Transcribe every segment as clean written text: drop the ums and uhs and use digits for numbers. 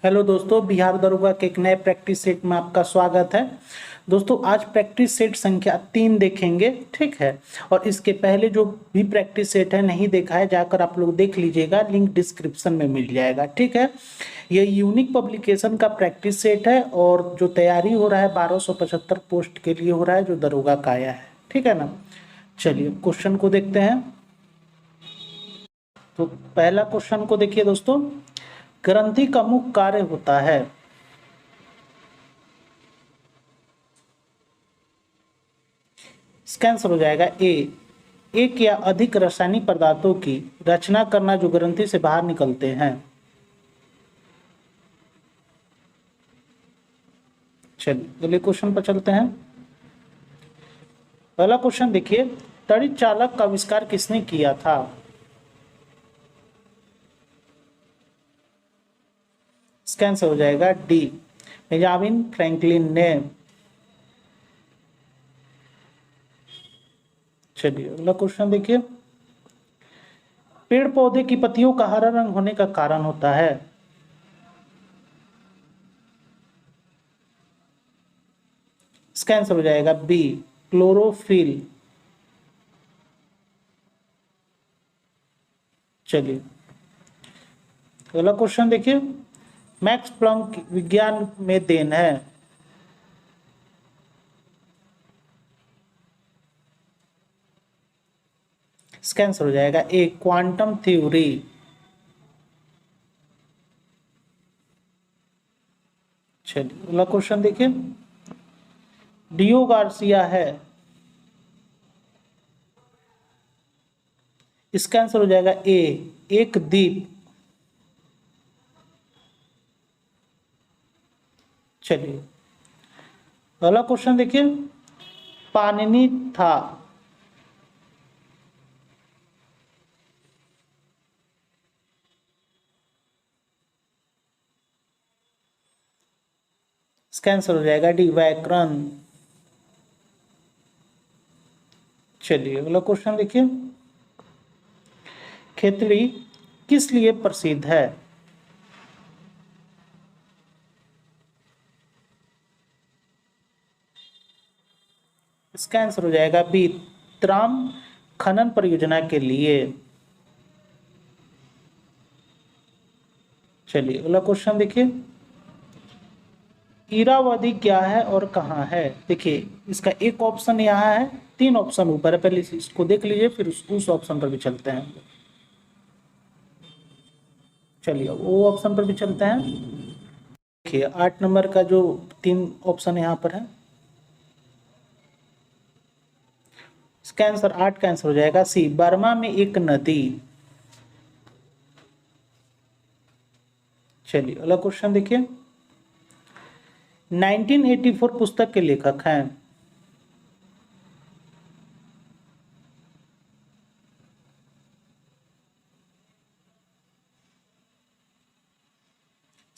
Hello दोस्तों, बिहार दरोगा के एक नए प्रैक्टिस सेट में आपका स्वागत है। दोस्तों, आज प्रैक्टिस सेट संख्या 3 देखेंगे, ठीक है। और इसके पहले जो भी प्रैक्टिस सेट है नहीं देखा है, जाकर आप लोग देख लीजिएगा, लिंक डिस्क्रिप्शन में मिल जाएगा, ठीक है। ये यूनिक पब्लिकेशन का प्रैक्टिस सेट है और जो तैयारी हो रहा है 1275 पोस्ट के लिए हो रहा है, जो दरोगा का आया है, ठीक है ना। चलिए क्वेश्चन को देखते हैं। तो पहला क्वेश्चन को देखिए दोस्तों, ग्रंथि का मुख्य कार्य होता है। इसका आंसर हो जाएगा ए, एक या अधिक रासायनिक पदार्थों की रचना करना जो ग्रंथि से बाहर निकलते हैं। चलिए अगले क्वेश्चन पर चलते हैं। पहला क्वेश्चन देखिए, तड़ित चालक का आविष्कार किसने किया था। इसका आंसर हो जाएगा डी, बेंजामिन फ्रैंकलिन ने। चलिए अगला क्वेश्चन देखिए, पेड़ पौधे की पत्तियों का हरा रंग होने का कारण होता है। इसका आंसर हो जाएगा बी, क्लोरोफिल। चलिए अगला क्वेश्चन देखिए, मैक्स प्लैंक विज्ञान में देन है। इसका आंसर हो जाएगा ए, क्वांटम थ्योरी। चलिए अगला क्वेश्चन देखिए, डियो गार्सिया है। इसका आंसर हो जाएगा ए, एक द्वीप। चलिए अगला क्वेश्चन देखिए, पाणिनि था। इसका आंसर हो जाएगा डी, व्याकरण। चलिए अगला क्वेश्चन देखिए, खेतड़ी किस लिए प्रसिद्ध है। इसका आंसर हो जाएगा बी, त्राम खनन परियोजना के लिए। चलिए अगला क्वेश्चन देखिए, इरावदी क्या है और कहाँ है। देखिए इसका एक ऑप्शन यहाँ है, 3 ऑप्शन ऊपर है, पहले इसको देख लीजिए फिर उस ऑप्शन पर भी चलते हैं। चलिए वो ऑप्शन पर भी चलते हैं। देखिए 8 नंबर का जो 3 ऑप्शन यहाँ पर है, इसका आंसर 8 का आंसर हो जाएगा सी, बर्मा में एक नदी। चलिए अगला क्वेश्चन देखिए, 1984 पुस्तक के लेखक हैं।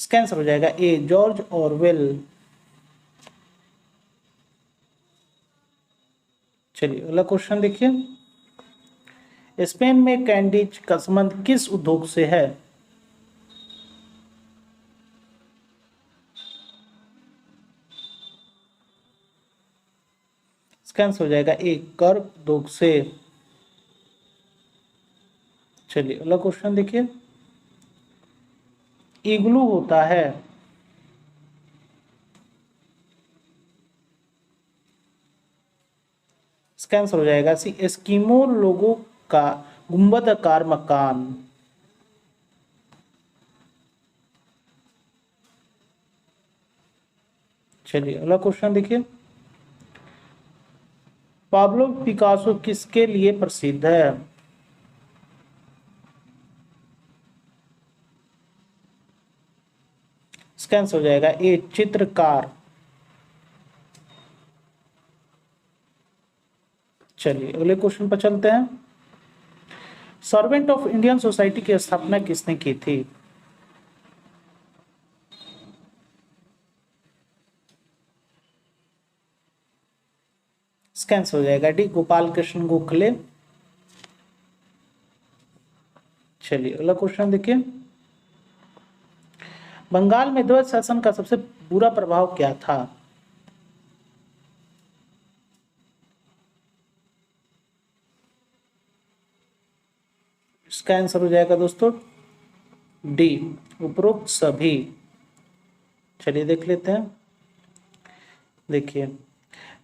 इसका आंसर हो जाएगा ए, जॉर्ज ऑरवेल। चलिए अगला क्वेश्चन देखिए, स्पेन में कैंडीज का संबंध किस उद्योग से है। इसका आंसर हो जाएगा ए, कर उद्योग से। चलिए अगला क्वेश्चन देखिए, इग्लू होता है। इसका आंसर हो जाएगा सी, एस्किमो लोगों का गुंबदाकार मकान। चलिए अगला क्वेश्चन देखिए, पाब्लो पिकासो किसके लिए प्रसिद्ध है। इसका आंसर हो जाएगा ए, चित्रकार। चलिए अगले क्वेश्चन पर चलते हैं, सर्वेंट ऑफ इंडियन सोसाइटी की स्थापना किसने की थी। इसका आंसर हो जाएगा डी, गोपाल कृष्ण गोखले। चलिए अगला क्वेश्चन देखिए, बंगाल में द्वैत शासन का सबसे बुरा प्रभाव क्या था? इसका आंसर हो जाएगा दोस्तों डी, उपरोक्त सभी। चलिए देख लेते हैं। देखिए,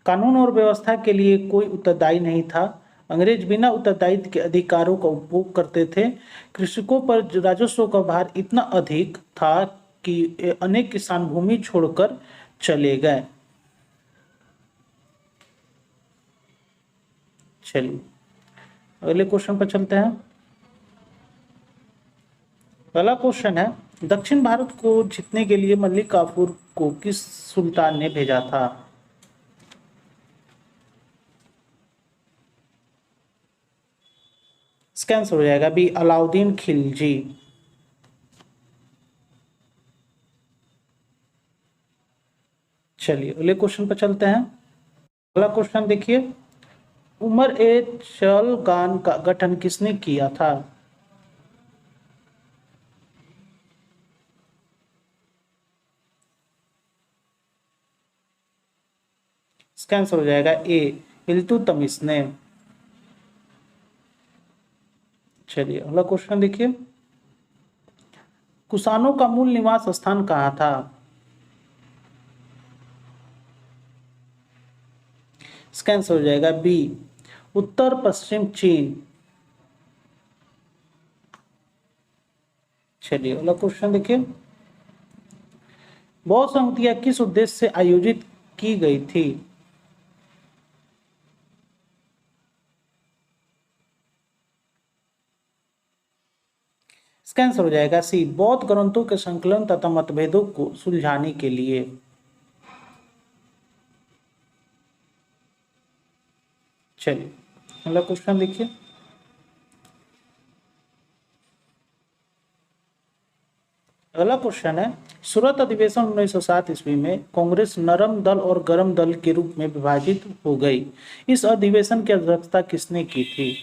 कानून और व्यवस्था के लिए कोई उत्तरदायी नहीं था। अंग्रेज बिना उत्तरदायित्व के अधिकारों का उपभोग करते थे। कृषकों पर राजस्व का भार इतना अधिक था कि अनेक किसान भूमि छोड़कर चले गए। चलिए अगले क्वेश्चन पर चलते हैं। पहला क्वेश्चन है, दक्षिण भारत को जीतने के लिए मलिक काफूर को किस सुल्तान ने भेजा था? इसका आंसर हो जाएगा बी, अलाउद्दीन खिलजी। चलिए अगले क्वेश्चन पर चलते हैं। अगला क्वेश्चन देखिए, उमर ए चलगान का गठन किसने किया था? इसका आंसर हो जाएगा ए, इल्तुतमिश ने। चलिए अगला क्वेश्चन देखिए, कुषाणों का मूल निवास स्थान कहाँ था? इसका आंसर हो जाएगा बी, उत्तर पश्चिम चीन। चलिए अगला क्वेश्चन देखिए, बौद्ध संगतियां किस उद्देश्य से आयोजित की गई थी? इसका आंसर हो जाएगा सी, बौद्ध ग्रंथों के संकलन तथा मतभेदों को सुलझाने के लिए। चलिए अगला क्वेश्चन देखिए, अगला क्वेश्चन है, सूरत अधिवेशन 1907 ईस्वी में कांग्रेस नरम दल और गरम दल के रूप में विभाजित हो गई। इस अधिवेशन की अध्यक्षता किसने की थी?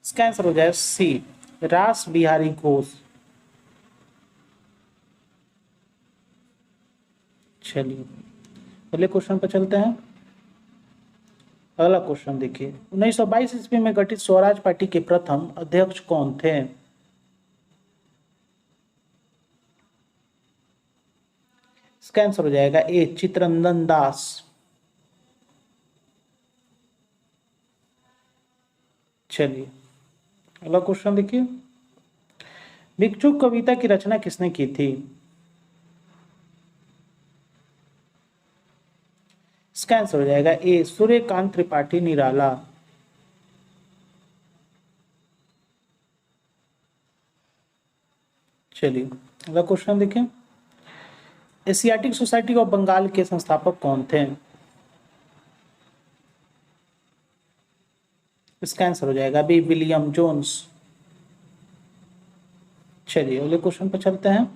इसका आंसर हो जाएगा सी, रास बिहारी घोष। चलिए अगले क्वेश्चन पर चलते हैं। अगला क्वेश्चन देखिए, 1922 ईस्वी में गठित स्वराज पार्टी के प्रथम अध्यक्ष कौन थे? इसका आंसर हो जाएगा ए, चित्तरंजन दास। चलिए अगला क्वेश्चन देखिए, भिक्षुक कविता की रचना किसने की थी? इसका आंसर हो जाएगा ए, सूर्यकांत त्रिपाठी निराला। चलिए अगला क्वेश्चन देखिए, एशियाटिक सोसाइटी ऑफ बंगाल के संस्थापक कौन थे? इसका आंसर हो जाएगा बी, विलियम जोन्स। चलिए अगले क्वेश्चन पर चलते हैं।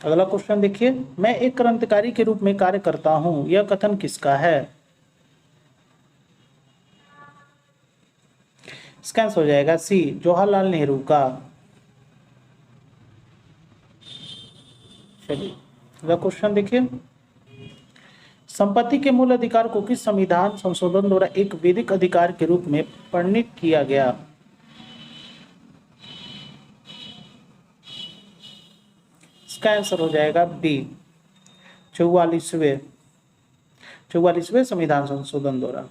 अगला क्वेश्चन देखिए, मैं एक क्रांतिकारी के रूप में कार्य करता हूं, यह कथन किसका है? इसका आंसर हो जाएगा सी, जवाहरलाल नेहरू का। चलिए अगला क्वेश्चन देखिए, संपत्ति के मूल अधिकार को किस संविधान संशोधन द्वारा एक वैधिक अधिकार के रूप में परिणत किया गया? इसका आंसर हो जाएगा बी, 44वें संविधान संशोधन द्वारा।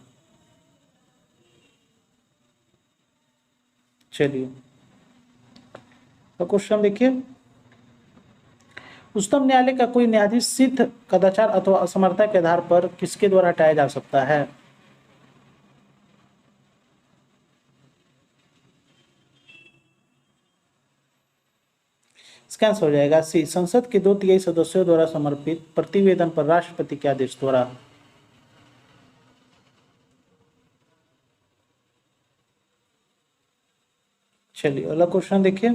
चलिए तो क्वेश्चन देखिए, उच्चतम न्यायालय का कोई न्यायाधीश सिद्ध कदाचार अथवा असमर्थता के आधार पर किसके द्वारा हटाया जा सकता है? इसका आंसर हो जाएगा सी, संसद के 2/3 सदस्यों द्वारा समर्पित प्रतिवेदन पर राष्ट्रपति के आदेश द्वारा। चलिए अगला क्वेश्चन देखिए,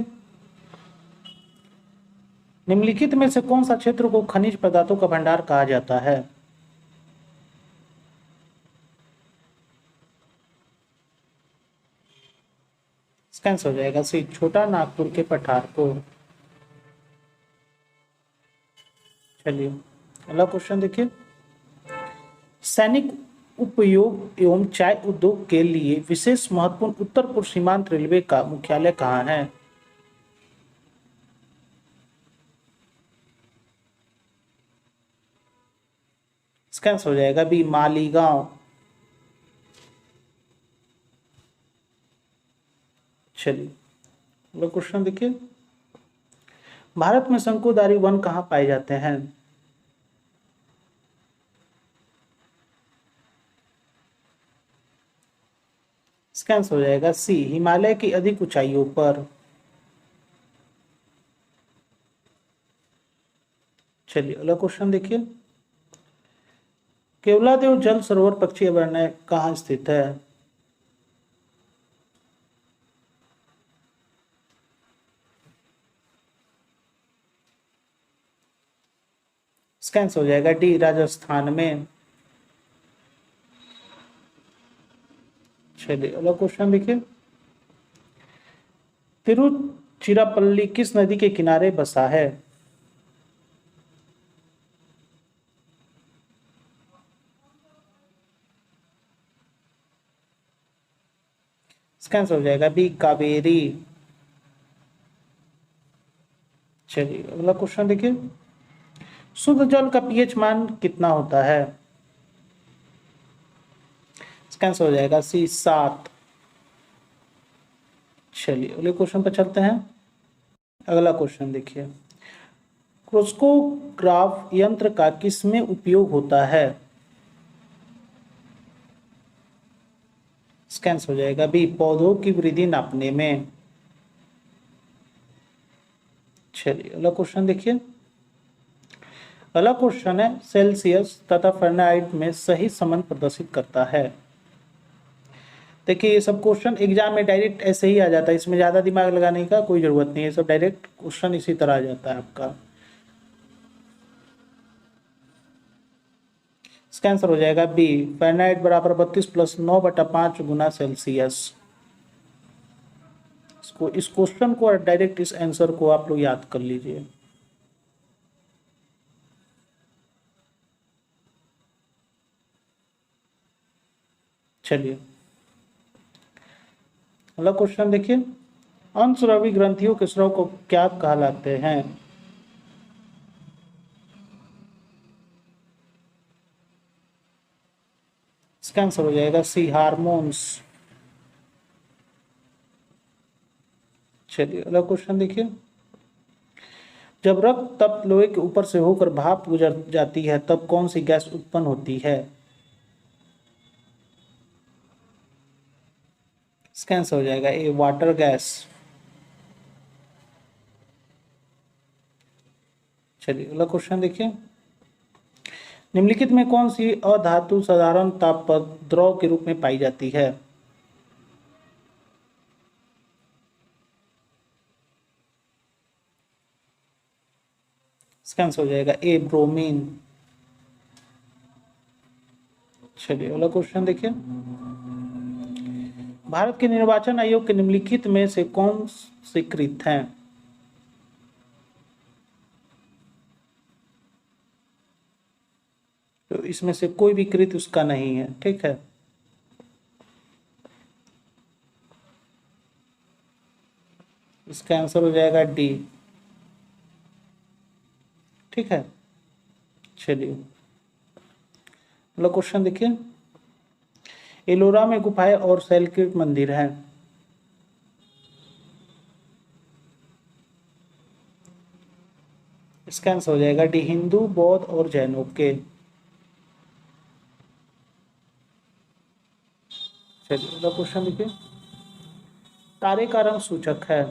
निम्नलिखित में से कौन सा क्षेत्र को खनिज पदार्थों का भंडार कहा जाता है? इसका आंसर हो जाएगा सी, छोटा नागपुर के पठारपुर। चलिए अगला क्वेश्चन देखिए, सैनिक उपयोग एवं चाय उद्योग के लिए विशेष महत्वपूर्ण उत्तर पूर्व सीमांत रेलवे का मुख्यालय कहाँ है? इसका आंसर हो जाएगा बी, मालीगांव। चलिए अगला क्वेश्चन देखिए, भारत में शंकुधारी वन कहाँ पाए जाते हैं? इसका आंसर हो जाएगा सी, हिमालय की अधिक ऊंचाइयों पर। चलिए अगला क्वेश्चन देखिए, केवलादेव जल सरोवर पक्षी अभयारण्य कहाँ स्थित है? इसका आंसर हो जाएगा डी, राजस्थान में। चलिए अगला क्वेश्चन देखिए, तिरुचिरापल्ली किस नदी के किनारे बसा है? इसका आंसर हो जाएगा बी, कावेरी। चलिए अगला क्वेश्चन देखिए, शुद्ध जल का पीएच मान कितना होता है? इसका आंसर हो जाएगा सी, 7। चलिए अगले क्वेश्चन पर चलते हैं। अगला क्वेश्चन देखिए, क्रोस्कोग्राफ यंत्र का किसमें उपयोग होता है? इसका आंसर हो जाएगा बी, पौधों की वृद्धि नापने में। चलिए अगला क्वेश्चन देखिए, अगला क्वेश्चन है, सेल्सियस तथा फ़ारेनहाइट में सही संबंध प्रदर्शित करता है। देखिए ये सब क्वेश्चन एग्जाम में डायरेक्ट ऐसे ही आ जाता है, इसमें ज़्यादा दिमाग लगाने का कोई ज़रूरत नहीं है, सब डायरेक्ट क्वेश्चन इसी तरह आ जाता है आपका। इसका आंसर हो जाएगा बी, फ़ारेनहाइट बराबर 32 + 9/5 गुना सेल्सियस। इस क्वेश्चन को और डायरेक्ट इस आंसर को आप लोग याद कर लीजिए। चलिए अगला क्वेश्चन देखिए, अंशस्रावी ग्रंथियों के स्राव को क्या कहलाते हैं? इसका आंसर हो जाएगा सी, हार्मोन्स। चलिए अगला क्वेश्चन देखिए, जब रक्त तप्त लोहे के ऊपर से होकर भाप गुजर जाती है तब कौन सी गैस उत्पन्न होती है? इसका आंसर हो जाएगा ए, वाटर गैस। चलिए अगला क्वेश्चन देखिए, निम्नलिखित में कौन सी अधातु साधारण ताप पर द्रव के रूप में पाई जाती है? इसका आंसर हो जाएगा ए, ब्रोमीन। चलिए अगला क्वेश्चन देखिए, भारत के निर्वाचन आयोग के निम्नलिखित में से कौन स्वीकृत हैं? तो इसमें से कोई भी कृत उसका नहीं है, ठीक है। इसका आंसर हो जाएगा डी, ठीक है। चलिए अगला क्वेश्चन देखिए, एलोरा में गुफाएं और शैलकृत मंदिर हैं। इसका आंसर हो जाएगा डी, हिंदू बौद्ध और जैनों के। चलिए अगला क्वेश्चन देखिए, तारे का रंग सूचक है।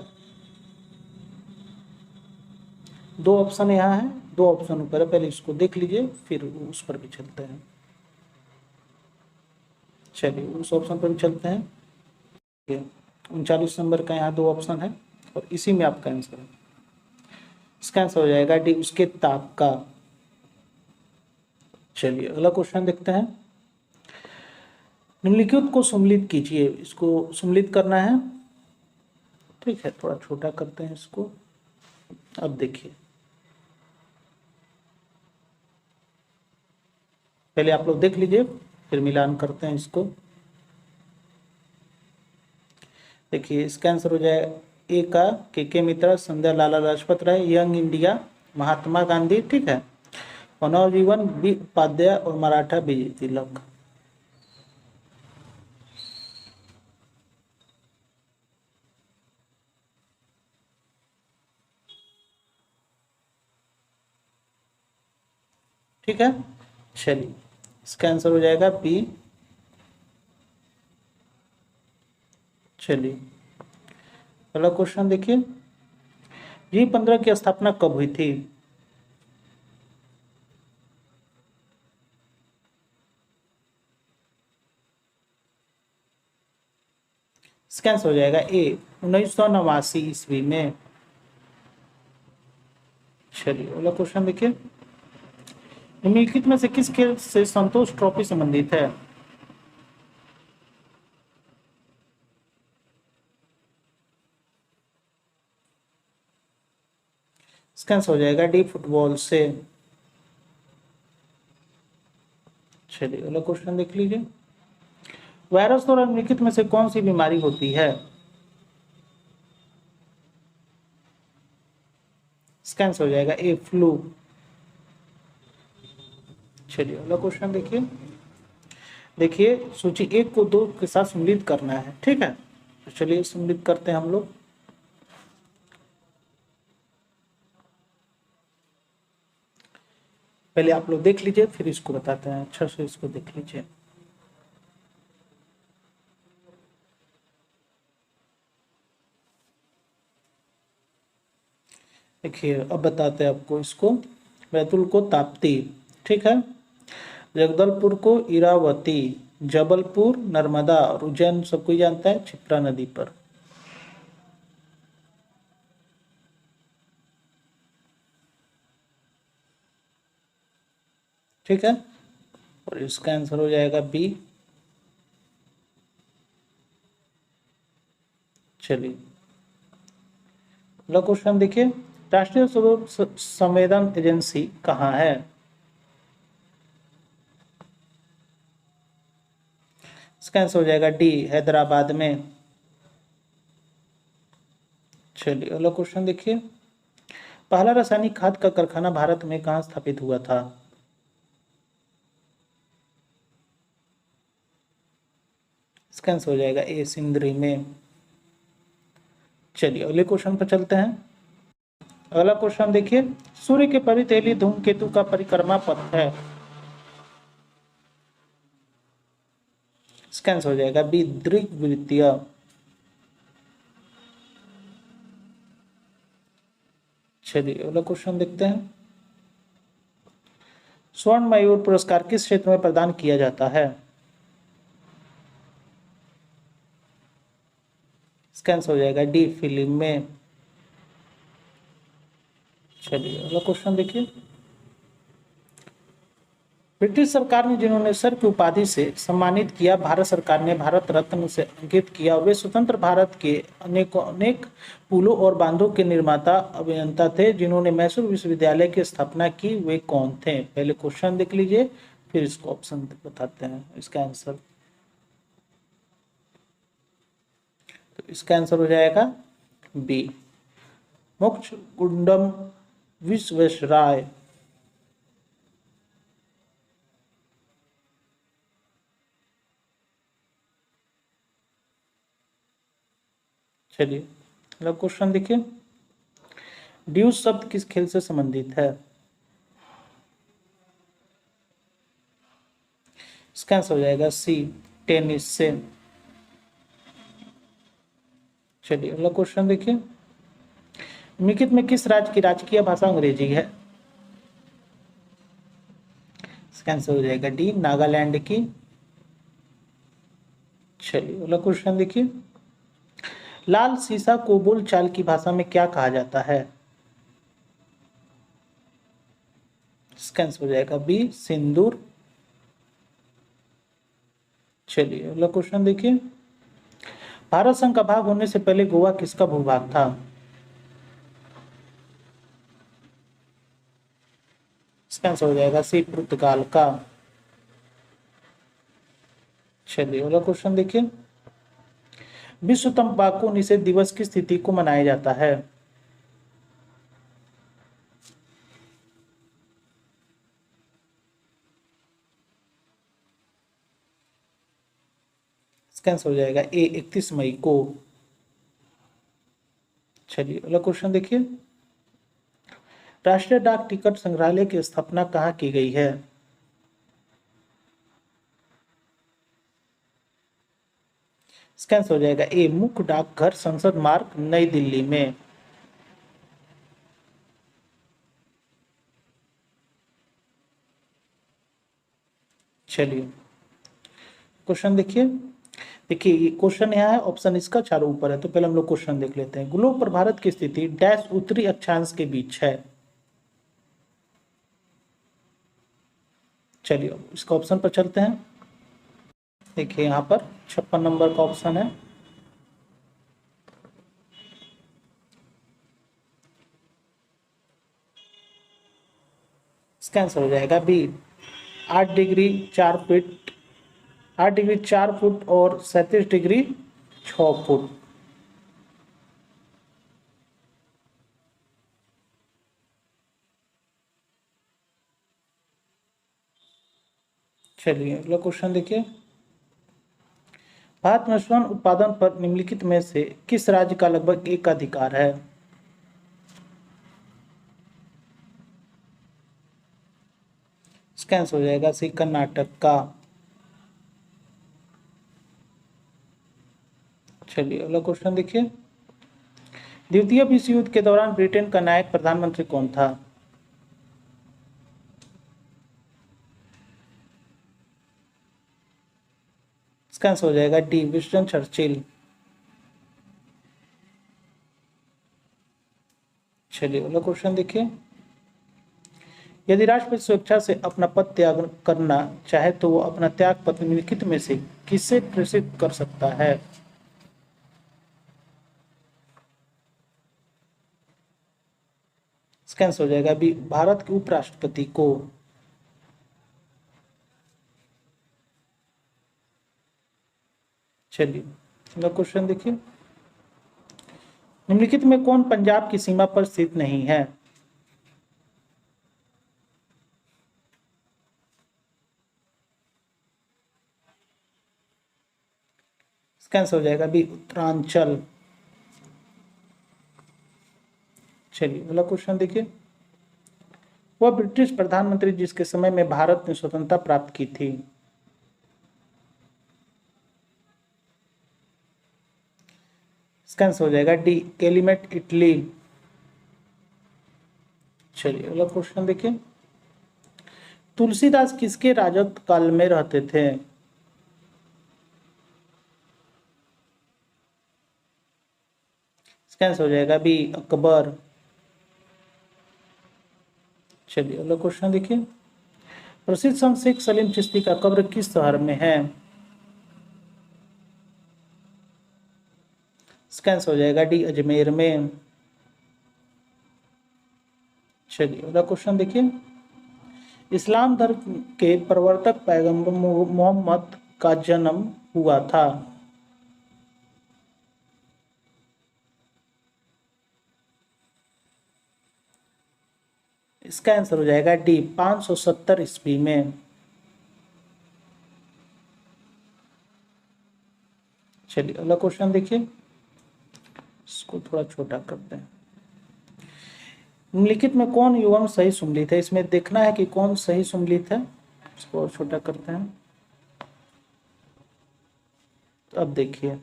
दो ऑप्शन यहाँ है, दो ऑप्शन ऊपर है, पहले इसको देख लीजिए फिर उस पर भी चलते हैं। चलिए उस ऑप्शन पर भी चलते हैं। 39 नंबर का यहाँ दो ऑप्शन है और इसी में आपका आंसर है। इसका आंसर हो जाएगा डी, उसके ताप का। चलिए अगला क्वेश्चन देखते हैं, निम्नलिखित को सम्मिलित कीजिए। इसको सम्मिलित करना है, ठीक है, थोड़ा छोटा करते हैं इसको। अब देखिए, पहले आप लोग देख लीजिए, फिर मिलान करते हैं इसको। देखिए, इसका आंसर हो जाए ए का के मित्रा, संध्या लाला लाजपत राय, यंग इंडिया महात्मा गांधी, ठीक है, मनोजीवन बी उपाध्याय और मराठा विजय तिलक। ठीक है, चलिए इसका आंसर हो जाएगा बी। चलिए अगला क्वेश्चन देखिए, G15 की स्थापना कब हुई थी? इसका आंसर हो जाएगा ए 1989 ईस्वी में। चलिए अगला क्वेश्चन देखिए, निम्नलिखित में से किस खेल से संतोष ट्रॉफी संबंधित है? इसका आंसर हो जाएगा डी फुटबॉल से। चलिए अगला क्वेश्चन देख लीजिए, वायरस द्वारा निम्नलिखित में से कौन सी बीमारी होती है? इसका आंसर हो जाएगा ए फ्लू। चलिए अगला क्वेश्चन देखिए, देखिए सूची 1 को 2 के साथ सम्मिलित करना है, ठीक है, तो चलिए सम्मिलित करते हैं हम लोग। पहले आप लोग देख लीजिए, फिर इसको बताते हैं, अच्छा से इसको देख लीजिए। देखिए अब बताते हैं आपको इसको, बैतूल को ताप्ती, ठीक है, जगदलपुर को इरावती, जबलपुर नर्मदा और उज्जैन सब कोई जानता है क्षिप्रा नदी पर। ठीक है, और इसका आंसर हो जाएगा बी। चलिए अगला क्वेश्चन देखिए, राष्ट्रीय सौर संवेदन एजेंसी कहाँ है? इसका आंसर हो जाएगा डी हैदराबाद में। चलिए अगला क्वेश्चन देखिए, पहला रासायनिक खाद का कारखाना भारत में कहाँ स्थापित हुआ था? इसका आंसर हो जाएगा ए सिंदरी में। चलिए अगले क्वेश्चन पर चलते हैं। अगला क्वेश्चन देखिए, सूर्य के परिधि धूमकेतु का परिक्रमा पथ है? इसका आंसर हो जाएगा बी दीर्घवृत्तीय। चलिए अगला क्वेश्चन देखते हैं, स्वर्ण मयूर पुरस्कार किस क्षेत्र में प्रदान किया जाता है? इसका आंसर हो जाएगा डी फिल्म में। चलिए अगला क्वेश्चन देखिए, ब्रिटिश सरकार ने जिन्होंने सर की उपाधि से सम्मानित किया, भारत सरकार ने भारत रत्न से अंकित किया, वे स्वतंत्र भारत के अनेक पुलों और बांधों के निर्माता अभियंता थे जिन्होंने मैसूर विश्वविद्यालय की स्थापना की, वे कौन थे? पहले क्वेश्चन देख लीजिए, फिर इसको ऑप्शन बताते हैं इसका आंसर। तो इसका आंसर हो जाएगा बी मोक्षगुंडम विश्वेश्वराय। चलिए अगला क्वेश्चन देखिए, ड्यूस शब्द किस खेल से संबंधित है? इसका आंसर हो जाएगा सी टेनिस से। चलिए अगला क्वेश्चन देखिए, निम्नलिखित में किस राज्य की राजकीय भाषा अंग्रेजी है? इसका आंसर हो जाएगा डी नागालैंड की। चलिए अगला क्वेश्चन देखिए, लाल सीसा को बोलचाल की भाषा में क्या कहा जाता है? इसका आंसर हो जाएगा बी सिंदूर। चलिए अगला क्वेश्चन देखिए, भारत संघ का भाग होने से पहले गोवा किसका भूभाग था? इसका आंसर हो जाएगा सी, पुर्तगाल का। चलिए अगला क्वेश्चन देखिए, विश्व तंबाकू निषेध दिवस किस तिथि को मनाया जाता है? इसका आंसर हो जाएगा ए, 31 मई को। चलिए अगला क्वेश्चन देखिए, राष्ट्रीय डाक टिकट संग्रहालय की स्थापना कहाँ की गई है? इसका आंसर हो जाएगा ए, मुख्य डाकघर, संसद मार्ग, नई दिल्ली में। चलिए क्वेश्चन देखिए, देखिए ये क्वेश्चन यहाँ है, ऑप्शन इसका चारों ऊपर है, तो पहले हम लोग क्वेश्चन देख लेते हैं। ग्लोब पर भारत की स्थिति डैश उत्तरी अक्षांश के बीच है। चलिए इसका ऑप्शन पर चलते हैं। देखिए यहाँ पर 56 नंबर का ऑप्शन है। इसका आंसर हो जाएगा B, 8 degree 4 feet, 8 degree 4 foot और 37 डिग्री 6 फुट। चलिए अगला क्वेश्चन देखिए, भारत में स्वर्ण उत्पादन पर निम्नलिखित में से किस राज्य का लगभग एकाधिकार है? इसका आंसर हो जाएगा सी, कर्नाटक का। चलिए अगला क्वेश्चन देखिए, द्वितीय विश्व युद्ध के दौरान ब्रिटेन का नायक प्रधानमंत्री कौन था? इसका आंसर हो जाएगा डी, विंस्टन चर्चिल। चलिए अगला क्वेश्चन देखिए, यदि राष्ट्रपति स्वेच्छा से अपना पद त्याग करना चाहे तो वो अपना त्याग पत्र निम्नलिखित में से किससे प्रेषित कर सकता है? इसका आंसर हो जाएगा बी, भारत के उपराष्ट्रपति को। चलिए अगला क्वेश्चन देखिए, निम्नलिखित में कौन पंजाब की सीमा पर स्थित नहीं है? इसका आंसर हो जाएगा बी, उत्तरांचल। चलिए अगला क्वेश्चन देखिए, वह ब्रिटिश प्रधानमंत्री जिसके समय में भारत ने स्वतंत्रता प्राप्त की थी। इसका आंसर हो जाएगा डी, कैलिमेट, इटली। चलिए अगला क्वेश्चन देखिए, तुलसीदास किसके राजत्व काल में रहते थे? इसका आंसर हो जाएगा बी, अकबर। चलिए अगला क्वेश्चन देखिए, प्रसिद्ध संत शेख सलीम चिश्ती का कब्र किस शहर में है? इसका आंसर हो जाएगा डी, अजमेर में। चलिए अगला क्वेश्चन देखिए, इस्लाम धर्म के प्रवर्तक पैगंबर मोहम्मद का जन्म हुआ था। इसका आंसर हो जाएगा डी, 570 ईस्वी में। चलिए अगला क्वेश्चन देखिए, इसको थोड़ा छोटा करते हैं। निम्नलिखित में कौन युग्म सही सुम्मिलित है? इसमें देखना है कि कौन सही सुम्मिलित है। इसको और छोटा करते हैं। तो अब देखिए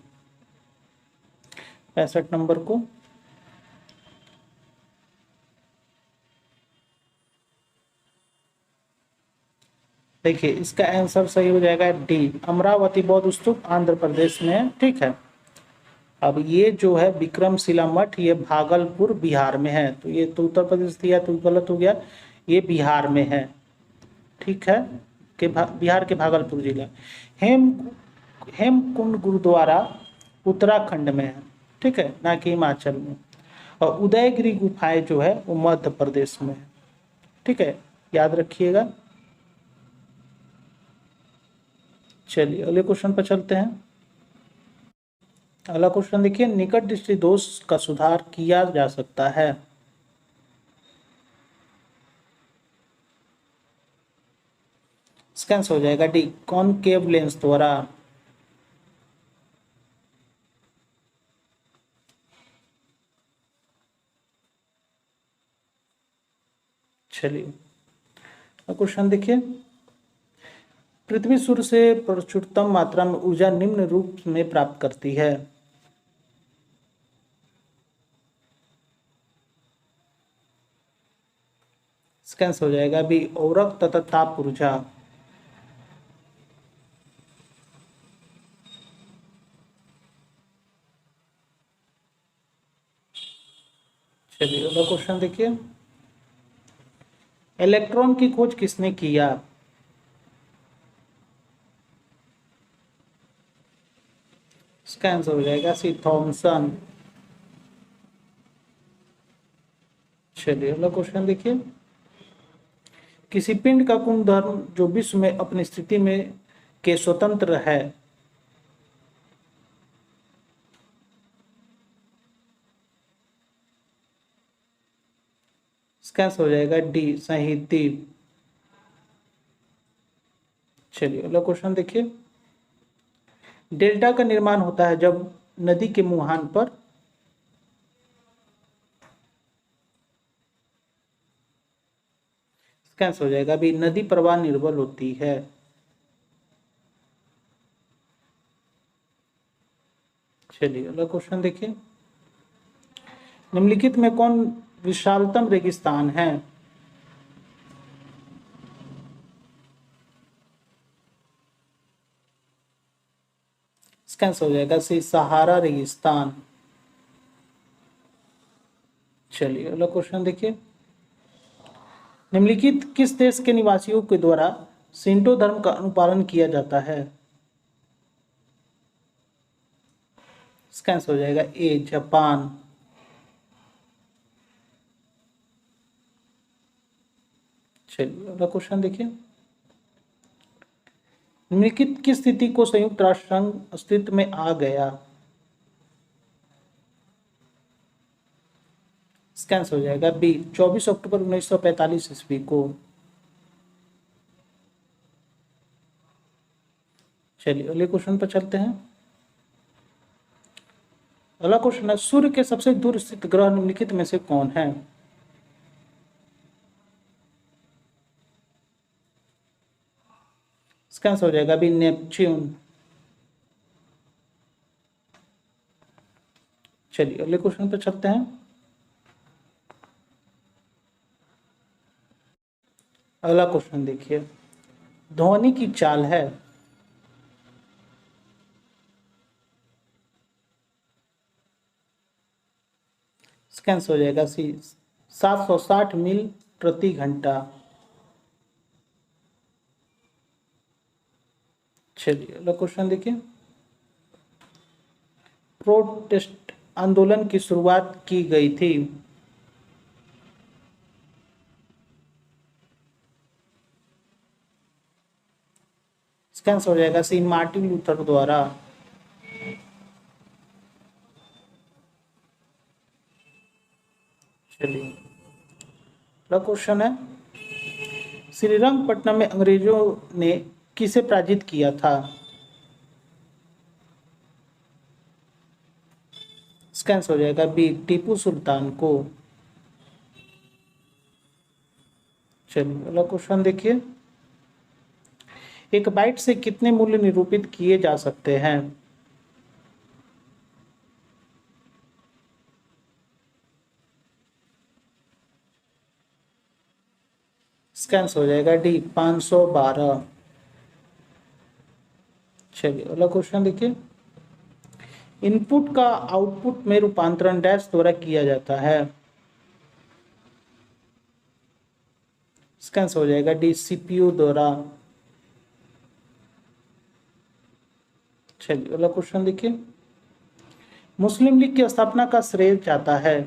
65 नंबर को, देखिए इसका आंसर सही हो जाएगा डी, अमरावती बौद्ध स्तूप आंध्र प्रदेश में है। ठीक है, अब ये जो है विक्रमशिला मठ, ये भागलपुर बिहार में है। तो ये तो उत्तर प्रदेश दिया तो गलत हो गया, ये बिहार में है। ठीक है, बिहार के भागलपुर जिला। हेमकुंड गुरुद्वारा उत्तराखंड में है, ठीक है, ना कि हिमाचल में। और उदयगिरी गुफाएं जो है वो मध्य प्रदेश में है, ठीक है, याद रखिएगा। चलिए अगले क्वेश्चन पर चलते हैं। अगला क्वेश्चन देखिए, निकट दृष्टि दोष का सुधार किया जा सकता है। इसका आंसर हो जाएगा डी, कॉनकेव लेंस द्वारा। चलिए क्वेश्चन देखिए, पृथ्वी सूर्य से प्रचुरतम मात्रा में ऊर्जा निम्न रूप में प्राप्त करती है। इसका आंसर हो जाएगा बी, औरक तथा ताप ऊर्जा। चलिए अगला क्वेश्चन देखिए, इलेक्ट्रॉन की खोज किसने किया। इसका आंसर हो जाएगा सी, थॉमसन। चलिए अगला क्वेश्चन देखिए, किसी पिंड का गुणधर्म जो विश्व में अपनी स्थिति में के स्वतंत्र है। इसका आंसर हो जाएगा डी, संहिति। चलिए अगला क्वेश्चन देखिए, डेल्टा का निर्माण होता है जब नदी के मुहान पर। इसका आंसर हो जाएगा भी, नदी प्रवाह निर्बल होती है। चलिए अगला क्वेश्चन देखिए, निम्नलिखित में कौन विशालतम रेगिस्तान है। इसका आंसर हो जाएगा सी, सहारा रेगिस्तान। चलिए अगला क्वेश्चन देखिए, निम्नलिखित किस देश के निवासियों के द्वारा शिंटो धर्म का अनुपालन किया जाता है। इसका आंसर हो जाएगा ए, जापान। चलिए अगला क्वेश्चन देखिए, निम्नलिखित किस स्थिति को संयुक्त राष्ट्र संघ अस्तित्व में आ गया। इसका आंसर हो जाएगा बी, 24 अक्टूबर 1945 ईस्वी को। चलिए अगले क्वेश्चन पर चलते हैं। अगला क्वेश्चन है, सूर्य के सबसे दूर स्थित ग्रह निम्नलिखित में से कौन है। इसका आंसर हो जाएगा भी, नेपच्यून। चलिए अगले क्वेश्चन पर चलते हैं। अगला क्वेश्चन देखिए, ध्वनि की चाल है। इसका आंसर हो जाएगा सी, 760 मील प्रति घंटा। चलिए अगला क्वेश्चन देखिए, प्रोटेस्ट आंदोलन की शुरुआत की गई थी। इसका आंसर हो जाएगा सी, मार्टिन लूथर द्वारा। चलिए अगला क्वेश्चन है, श्रीरंगपट्टनम में अंग्रेजों ने किसे पराजित किया था। इसका आंसर हो जाएगा बी, टीपू सुल्तान को। चलिए अगला क्वेश्चन देखिए, एक बाइट से कितने मूल्य निरूपित किए जा सकते हैं। इसका आंसर हो जाएगा डी, 512। चलिए अगला क्वेश्चन देखिए, इनपुट का आउटपुट में रूपांतरण डैश द्वारा किया जाता है। इसका आंसर हो जाएगा डी, सीपीयू द्वारा। चलिए अगला क्वेश्चन देखिए, मुस्लिम लीग की स्थापना का श्रेय जाता है?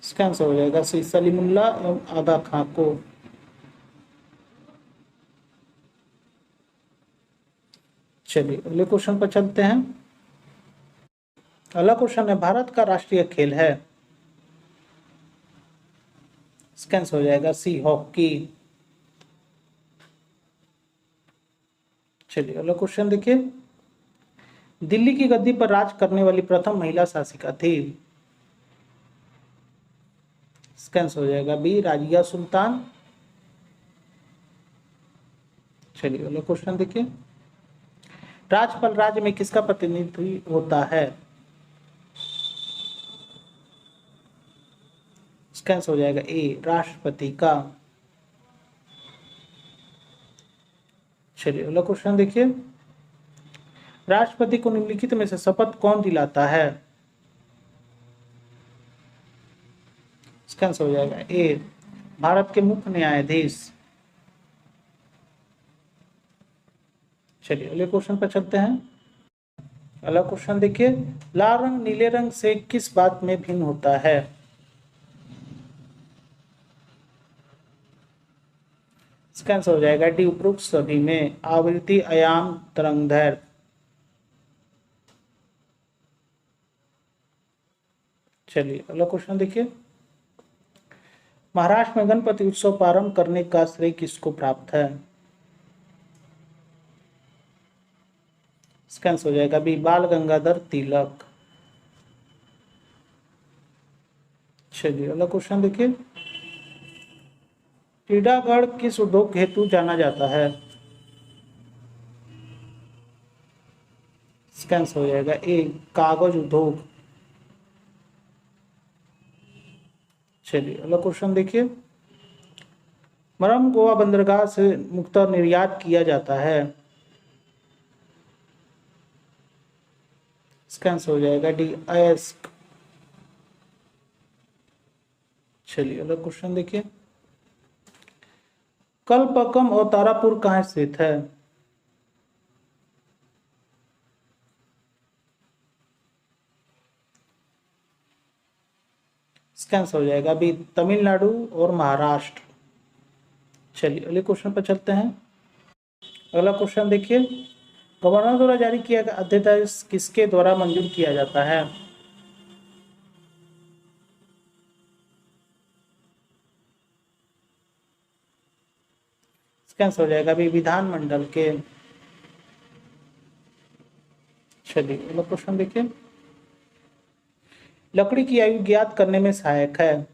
इसका आंसर हो जाएगा सी सलीमुल्लाह एवं आगा खां को। चलिए अगले क्वेश्चन पर चलते हैं। अगला क्वेश्चन है, भारत का राष्ट्रीय खेल है? इसका आंसर हो जाएगा सी हॉकी। चलिए अगला क्वेश्चन देखिए, दिल्ली की गद्दी पर राज करने वाली प्रथम महिला शासिका थी? इसका आंसर हो जाएगा बी राजिया सुल्तान। चलिए अगला क्वेश्चन देखिए, राज्यपाल राज्य में किसका प्रतिनिधित्व होता है? इसका आंसर हो जाएगा ए राष्ट्रपति का। चलिए अगला क्वेश्चन देखिए, राष्ट्रपति को निम्नलिखित में से शपथ कौन दिलाता है? इसका आंसर हो जाएगा ए भारत के मुख्य न्यायाधीश। चलिए अगले क्वेश्चन पर चलते हैं। अगला क्वेश्चन देखिए, लाल रंग नीले रंग से किस बात में भिन्न होता है? इसका आंसर हो जाएगा डी उपरोक्त सभी में, आवृत्ति आयाम तरंगदैर्घ्य। चलिए अगला क्वेश्चन देखिए, महाराष्ट्र में गणपति उत्सव प्रारंभ करने का श्रेय किसको प्राप्त है? इसका आंसर हो जाएगा बी बाल गंगाधर तिलक। चलिए अगला क्वेश्चन देखिए, टीटागढ़ किस उद्योग हेतु जाना जाता है? इसका आंसर हो जाएगा ए कागज उद्योग। चलिए अगला क्वेश्चन देखिए, मरम गोवा बंदरगाह से मुक्ता निर्यात किया जाता है? इसका आंसर हो जाएगा डी अयस्क। चलिए अगला क्वेश्चन देखिए, कलपक्कम और तारापुर कहाँ स्थित है? इसका आंसर हो जाएगा बी तमिलनाडु और महाराष्ट्र। चलिए अगले क्वेश्चन पर चलते हैं। अगला क्वेश्चन देखिए, गवर्नर द्वारा जारी किया गया अध्यादेश किसके द्वारा मंजूर किया जाता है? इसका आंसर हो जाएगा भी विधानमंडल के। चलिए अगला क्वेश्चन देखिए, लकड़ी की आयु ज्ञात करने में सहायक है?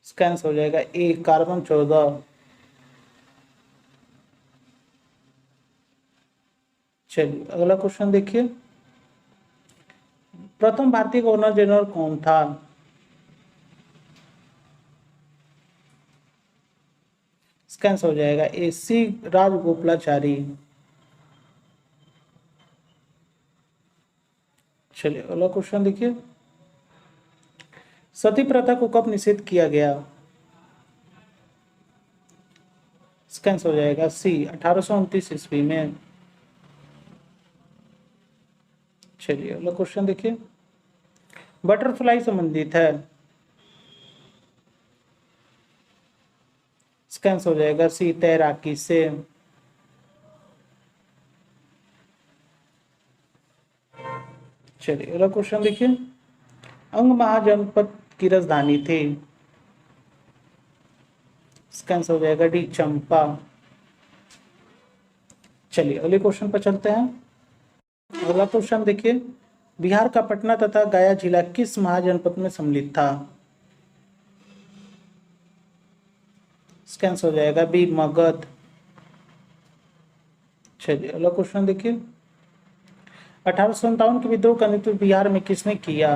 इसका आंसर हो जाएगा ए कार्बन 14। चलिए अगला क्वेश्चन देखिए, प्रथम भारतीय गवर्नर जनरल कौन था? इसका आंसर हो जाएगा ए सी राजगोपालाचारी। चलिए अगला क्वेश्चन देखिए, सती प्रथा को कब निषेध किया गया? इसका आंसर हो जाएगा सी 1829 ईस्वी में। चलिए अगला क्वेश्चन देखिए, बटरफ्लाई संबंधित है? इसका आंसर हो जाएगा सी तैराकी से। चलिए अगला क्वेश्चन देखिए, अंग महाजनपद की राजधानी थी? इसका आंसर हो जाएगा डी चंपा। चलिए अगले क्वेश्चन पर चलते हैं। अगला क्वेश्चन देखिए, बिहार का पटना तथा गया जिला किस महाजनपद में सम्मिलित था? इसका आंसर हो जाएगा बी मगध। चलिए अगला क्वेश्चन देखिए, 1857 के विद्रोह का नेतृत्व बिहार में किसने किया?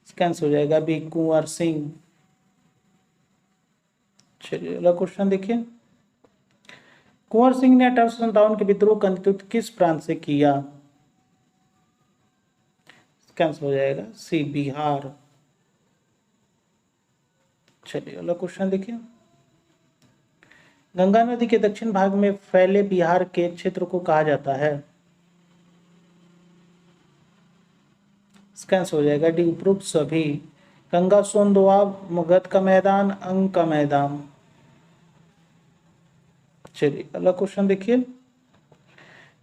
इसका आंसर हो जाएगा बी कुंवर सिंह। चलिए अगला क्वेश्चन देखिए, कुंवर सिंह ने 1857 के विद्रोह का नेतृत्व किस प्रांत से किया? इसका आंसर हो जाएगा सी बिहार। चलिए अगला क्वेश्चन देखिए। गंगा नदी के दक्षिण भाग में फैले बिहार के क्षेत्र को कहा जाता है? इसका आंसर हो जाएगा डी, उपरोक्त सभी। गंगा सोन दोआब, मगध का मैदान, अंग का मैदान। चलिए अगला क्वेश्चन देखिए।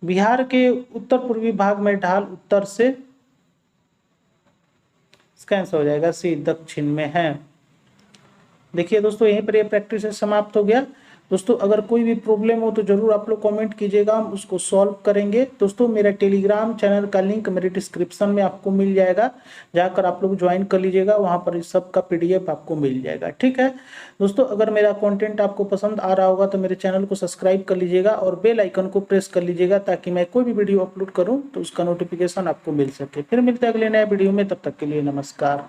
बिहार के उत्तर पूर्वी भाग में ढाल उत्तर से, इसका आंसर हो जाएगा सी, दक्षिण में है। देखिए दोस्तों यहीं पर ये प्रैक्टिस समाप्त हो गया। दोस्तों अगर कोई भी प्रॉब्लम हो तो जरूर आप लोग कमेंट कीजिएगा, हम उसको सॉल्व करेंगे। दोस्तों मेरा टेलीग्राम चैनल का लिंक मेरे डिस्क्रिप्शन में आपको मिल जाएगा, जाकर आप लोग ज्वाइन कर लीजिएगा, वहां पर इस सब का PDF आपको मिल जाएगा। ठीक है दोस्तों, अगर मेरा कंटेंट आपको पसंद आ रहा होगा तो मेरे चैनल को सब्सक्राइब कर लीजिएगा और बेल आइकन को प्रेस कर लीजिएगा, ताकि मैं कोई भी वीडियो अपलोड करूँ तो उसका नोटिफिकेशन आपको मिल सके। फिर मिलते हैं अगले नए वीडियो में, तब तक के लिए नमस्कार।